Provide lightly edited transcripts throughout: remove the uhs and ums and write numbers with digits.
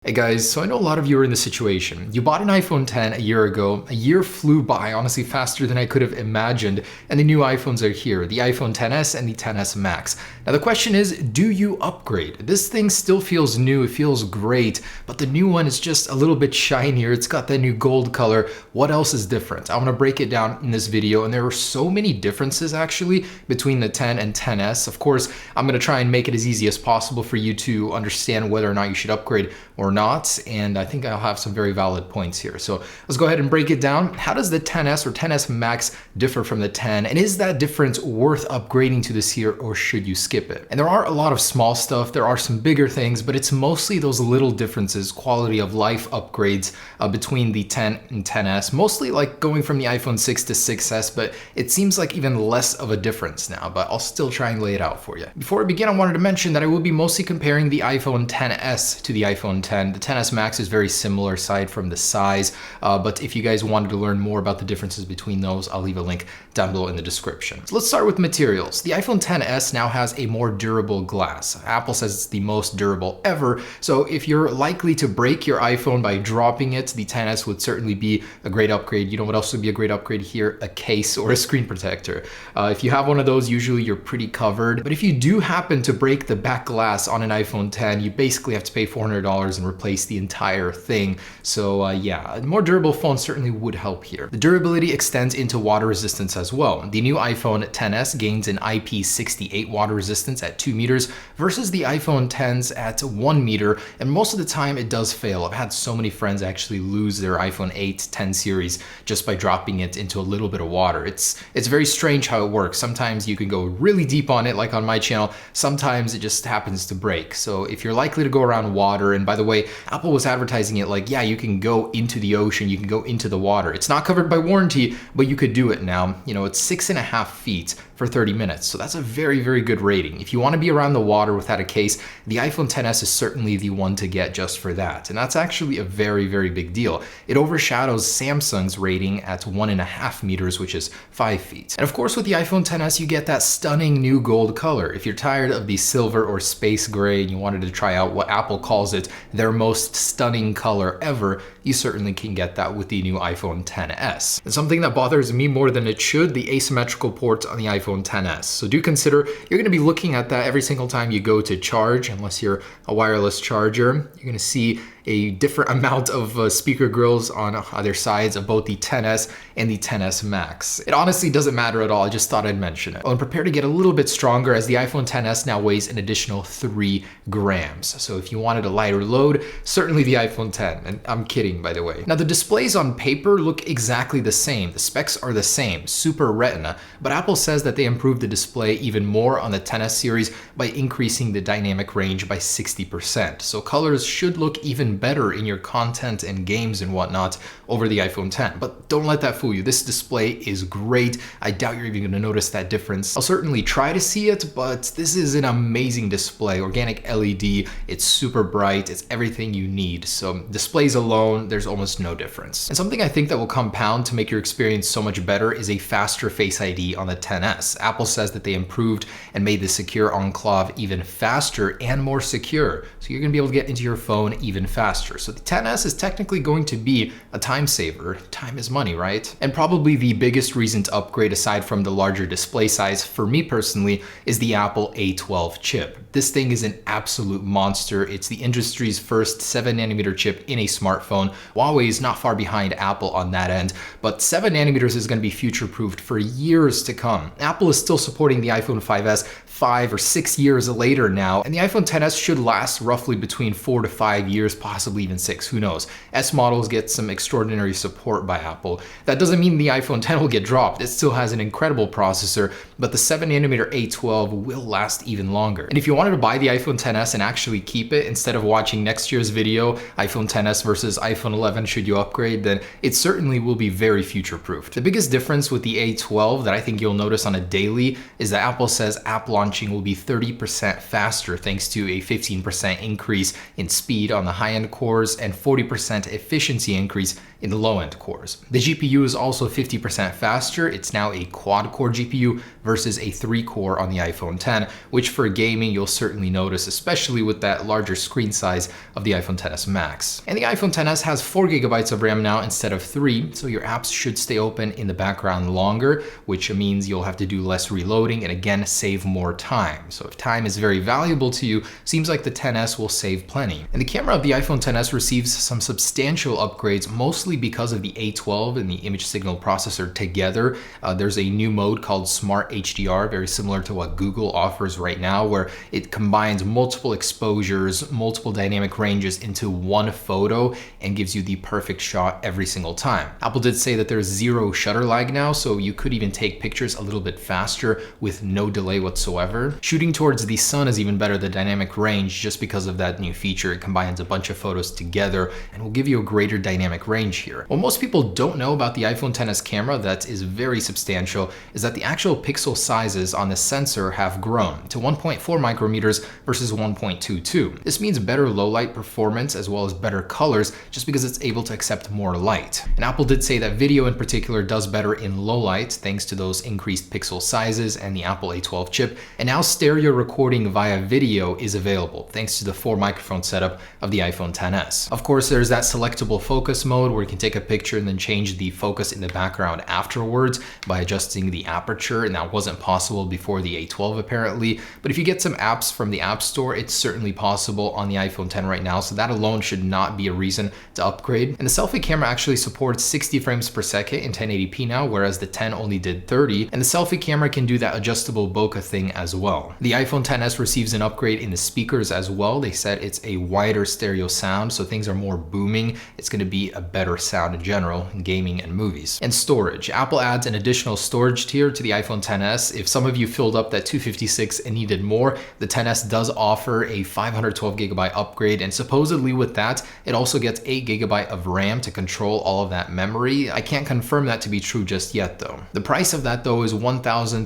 Hey guys, so I know a lot of you are in this situation. You bought an iPhone 10 a year ago, a year flew by, honestly faster than I could have imagined, and the new iPhones are here, the iPhone XS and the XS Max. Now the question is, do you upgrade? This thing still feels new, it feels great, but the new one is just a little bit shinier, it's got that new gold color. What else is different? I'm gonna break it down in this video, and there are so many differences actually between the 10 and XS. Of course, I'm gonna try and make it as easy as possible for you to understand whether or not you should upgrade or not, and I think I'll have some very valid points here. So let's go ahead and break it down. How does the XS or XS Max differ from the 10? And is that difference worth upgrading to this year, or should you skip it? And there are a lot of small stuff, there are some bigger things, but it's mostly those little differences, quality of life upgrades between the 10 and XS, mostly like going from the iPhone 6 to 6S, but it seems like even less of a difference now, but I'll still try and lay it out for you. Before I begin, I wanted to mention that I will be mostly comparing the iPhone XS to the iPhone 10. The XS Max is very similar aside from the size, but if you guys wanted to learn more about the differences between those, I'll leave a link down below in the description. So let's start with materials. The iPhone XS now has a more durable glass. Apple says it's the most durable ever, so if you're likely to break your iPhone by dropping it, the XS would certainly be a great upgrade. You know what else would be a great upgrade here? A case or a screen protector. If you have one of those, usually you're pretty covered, but if you do happen to break the back glass on an iPhone 10, you basically have to pay $400 and replace the entire thing. So yeah, a more durable phone certainly would help here. The durability extends into water resistance as well. The new iPhone XS gains an IP68 water resistance at 2 meters versus the iPhone 10s at 1 meter, and most of the time it does fail. I've had so many friends actually lose their iPhone 8, 10 series just by dropping it into a little bit of water. It's very strange how it works. Sometimes you can go really deep on it, like on my channel. Sometimes it just happens to break. So if you're likely to go around water, and by the way, Apple was advertising it like, yeah, you can go into the ocean, you can go into the water. It's not covered by warranty, but you could do it now. You know, it's 6.5 feet for 30 minutes. So that's a very, very good rating. If you want to be around the water without a case, the iPhone XS is certainly the one to get just for that. And that's actually a very, very big deal. It overshadows Samsung's rating at 1.5 meters, which is 5 feet. And of course, with the iPhone XS, you get that stunning new gold color. If you're tired of the silver or space gray and you wanted to try out what Apple calls it, their most stunning color ever, you certainly can get that with the new iPhone XS. And something that bothers me more than it should, the asymmetrical ports on the iPhone XS. So do consider you're going to be looking at that every single time you go to charge, unless you're a wireless charger. You're going to see a different amount of speaker grills on either sides of both the XS and the XS Max. It honestly doesn't matter at all, I just thought I'd mention it. Oh, and prepare to get a little bit stronger as the iPhone XS now weighs an additional 3 grams. So if you wanted a lighter load, certainly the iPhone 10, and I'm kidding by the way. Now the displays on paper look exactly the same, the specs are the same, Super Retina, but Apple says that they improved the display even more on the XS series by increasing the dynamic range by 60%. So colors should look even better in your content and games and whatnot over the iPhone 10. But don't let that fool you. This display is great. I doubt you're even going to notice that difference. I'll certainly try to see it, but this is an amazing display. Organic LED, it's super bright, it's everything you need. So displays alone, there's almost no difference. And something I think that will compound to make your experience so much better is a faster Face ID on the XS. Apple says that they improved and made the secure enclave even faster and more secure. So you're going to be able to get into your phone even faster. So the XS is technically going to be a time saver. Time is money, right? And probably the biggest reason to upgrade aside from the larger display size for me personally is the Apple A12 chip. This thing is an absolute monster. It's the industry's first 7nm chip in a smartphone. Huawei is not far behind Apple on that end, but 7nm is going to be future-proofed for years to come. Apple is still supporting the iPhone 5S 5 or 6 years later now, and the iPhone XS should last roughly between 4 to 5 years, possibly even 6, who knows. S models get some extraordinary support by Apple. That doesn't mean the iPhone 10 will get dropped. It still has an incredible processor, but the 7nm A12 will last even longer. And if you wanted to buy the iPhone XS and actually keep it instead of watching next year's video, iPhone XS versus iPhone 11 should you upgrade, then it certainly will be very future-proofed. The biggest difference with the A12 that I think you'll notice on a daily is that Apple says app launching will be 30% faster thanks to a 15% increase in speed on the high-end high-end cores and 40% efficiency increase in the low-end cores. The GPU is also 50% faster. It's now a quad-core GPU versus a 3-core on the iPhone 10, which for gaming you'll certainly notice, especially with that larger screen size of the iPhone XS Max. And the iPhone XS has 4 GB of RAM now instead of 3, so your apps should stay open in the background longer, which means you'll have to do less reloading and again save more time. So if time is very valuable to you, seems like the XS will save plenty. And the camera of the iPhone XS receives some substantial upgrades, mostly because of the A12 and the image signal processor together. There's a new mode called Smart HDR, very similar to what Google offers right now, where it combines multiple exposures, multiple dynamic ranges into one photo and gives you the perfect shot every single time. Apple did say that there's zero shutter lag now, so you could even take pictures a little bit faster with no delay whatsoever. Shooting towards the sun is even better than dynamic range just because of that new feature. It combines a bunch of photos together and will give you a greater dynamic range here. What most people don't know about the iPhone XS camera that is very substantial is that the actual pixel sizes on the sensor have grown to 1.4 micrometers versus 1.22. This means better low light performance as well as better colors just because it's able to accept more light. And Apple did say that video in particular does better in low light thanks to those increased pixel sizes and the Apple A12 chip. And now stereo recording via video is available thanks to the 4 microphone setup of the iPhone XS. Of course, there's that selectable focus mode where you can take a picture and then change the focus in the background afterwards by adjusting the aperture, and that wasn't possible before the A12 apparently. But if you get some apps from the App Store, it's certainly possible on the iPhone 10 right now, so that alone should not be a reason to upgrade. And the selfie camera actually supports 60 frames per second in 1080p now, whereas the 10 only did 30, and the selfie camera can do that adjustable bokeh thing as well. The iPhone XS receives an upgrade in the speakers as well. They said it's a wider stereo sound, so things are more booming. It's going to be a better sound in general in gaming and movies. And storage. Apple adds an additional storage tier to the iPhone XS. If some of you filled up that 256 and needed more, the XS does offer a 512 gigabyte upgrade, and supposedly with that, it also gets 8 gigabyte of RAM to control all of that memory. I can't confirm that to be true just yet though. The price of that though is $1,349,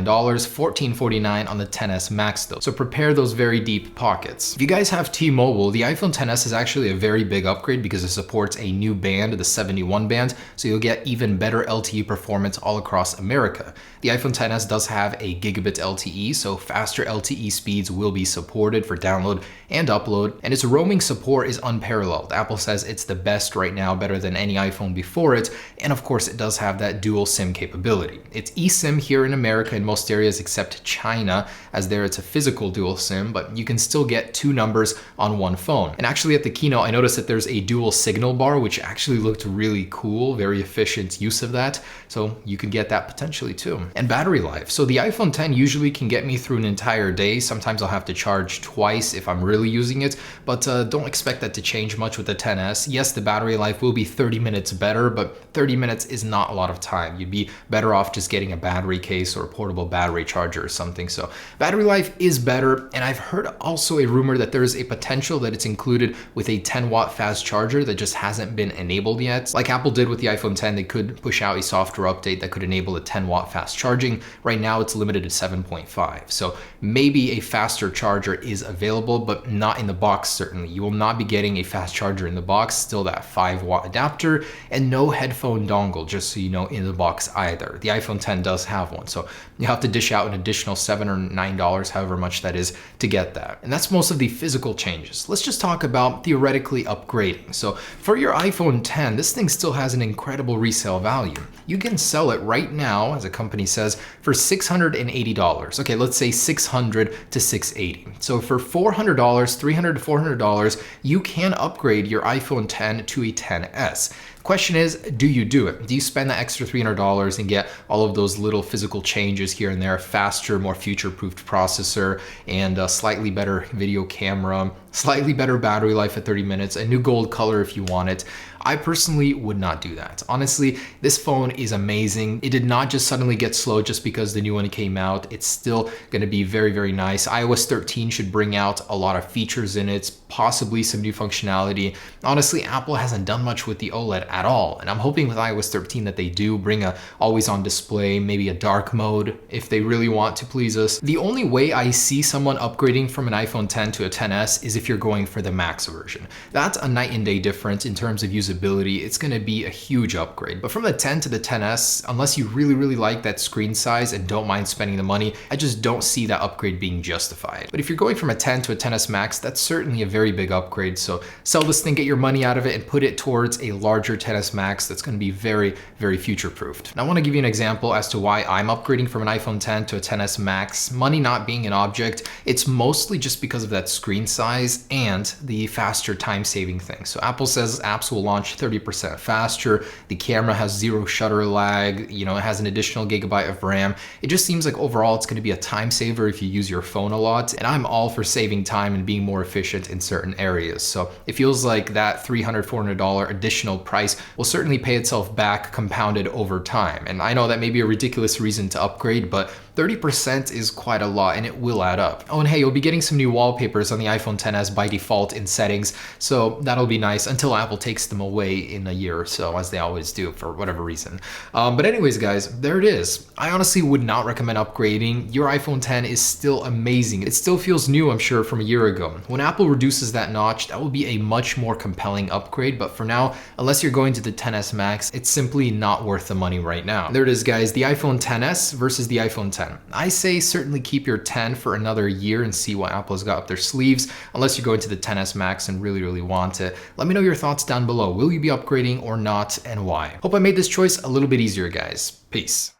$1,449 on the XS Max though, so prepare those very deep pockets. If you guys have T-Mobile, the iPhone XS is actually a very big upgrade because it supports a new band, the 71 band, so you'll get even better LTE performance all across America. The iPhone XS does have a gigabit LTE, so faster LTE speeds will be supported for download and upload, and its roaming support is unparalleled. Apple says it's the best right now, better than any iPhone before it, and of course it does have that dual SIM capability. It's eSIM here in America in most areas except China, as there it's a physical dual SIM, but you can still get 2 numbers on one phone. And actually at the keynote, I noticed that there's a dual signal bar, which actually looked really cool, very efficient use of that, so you could get that potentially too. And battery life. So the iPhone 10 usually can get me through an entire day. Sometimes I'll have to charge twice if I'm really using it, but don't expect that to change much with the XS. Yes, the battery life will be 30 minutes better, but 30 minutes is not a lot of time. You'd be better off just getting a battery case or a portable battery charger or something. So battery life is better, and I've heard also a rumor that there's a potential that it's included with a 10-watt fast charger that just hasn't been enabled yet. Like Apple did with the iPhone 10, they could push out a software update that could enable a 10-watt fast charging. Right now it's limited to 7.5. So maybe a faster charger is available, but not in the box certainly. You will not be getting a fast charger in the box, still that 5-watt adapter, and no headphone dongle, just so you know, in the box either. The iPhone 10 does have one, so you have to dish out an additional $7 or $9, however much that is, to get that. And that's most of the physical changes. Let's just talk about theoretically upgrading. So for your iPhone 10, this thing still has an incredible resale value. You can sell it right now, as a company says, for $680. Okay, let's say $600 to $680. So for $400, $300 to $400, you can upgrade your iPhone 10 to a XS. Question is, do you do it? Do you spend that extra $300 and get all of those little physical changes here and there, faster, more future-proofed processor, and a slightly better video camera, slightly better battery life at 30 minutes, a new gold color if you want it? I personally would not do that. Honestly, this phone is amazing. It did not just suddenly get slow just because the new one came out. It's still gonna be very, very nice. iOS 13 should bring out a lot of features in it, possibly some new functionality. Honestly, Apple hasn't done much with the OLED at all, and I'm hoping with iOS 13 that they do bring a always-on display, maybe a dark mode if they really want to please us. The only way I see someone upgrading from an iPhone 10 to a 10s is if you're going for the Max version. That's a night and day difference in terms of usability. It's going to be a huge upgrade. But from the 10 to the 10s, unless you really like that screen size and don't mind spending the money, I just don't see that upgrade being justified. But if you're going from a 10 to a 10s Max, that's certainly a very big upgrade. So sell this thing, get your money out of it, and put it towards a larger 10s Max that's going to be very future-proofed. Now I want to give you an example as to why I'm upgrading from an iPhone 10 to a 10s Max. Money not being an object, it's mostly just because of that screen size and the faster time-saving thing. So Apple says apps will launch 30% faster. The camera has zero shutter lag. You know, it has an additional gigabyte of RAM. It just seems like overall it's going to be a time saver if you use your phone a lot. And I'm all for saving time and being more efficient in certain areas. So it feels like that $300, $400 additional price will certainly pay itself back compounded over time. And I know that may be a ridiculous reason to upgrade, but 30% is quite a lot and it will add up. Oh, and hey, you'll be getting some new wallpapers on the iPhone XS by default in settings, so that'll be nice until Apple takes them away in a year or so, as they always do for whatever reason. But anyways, guys, there it is. I honestly would not recommend upgrading. Your iPhone 10 is still amazing. It still feels new, I'm sure, from a year ago. When Apple reduces that notch, that will be a much more compelling upgrade, but for now, unless you're going to the XS Max, it's simply not worth the money right now. There it is, guys, the iPhone XS versus the iPhone 10. I say certainly keep your 10 for another year and see what Apple's got up their sleeves, unless you're going to the XS Max and really want it. Let me know your thoughts down below. Will you be upgrading or not, and why? Hope I made this choice a little bit easier, guys. Peace.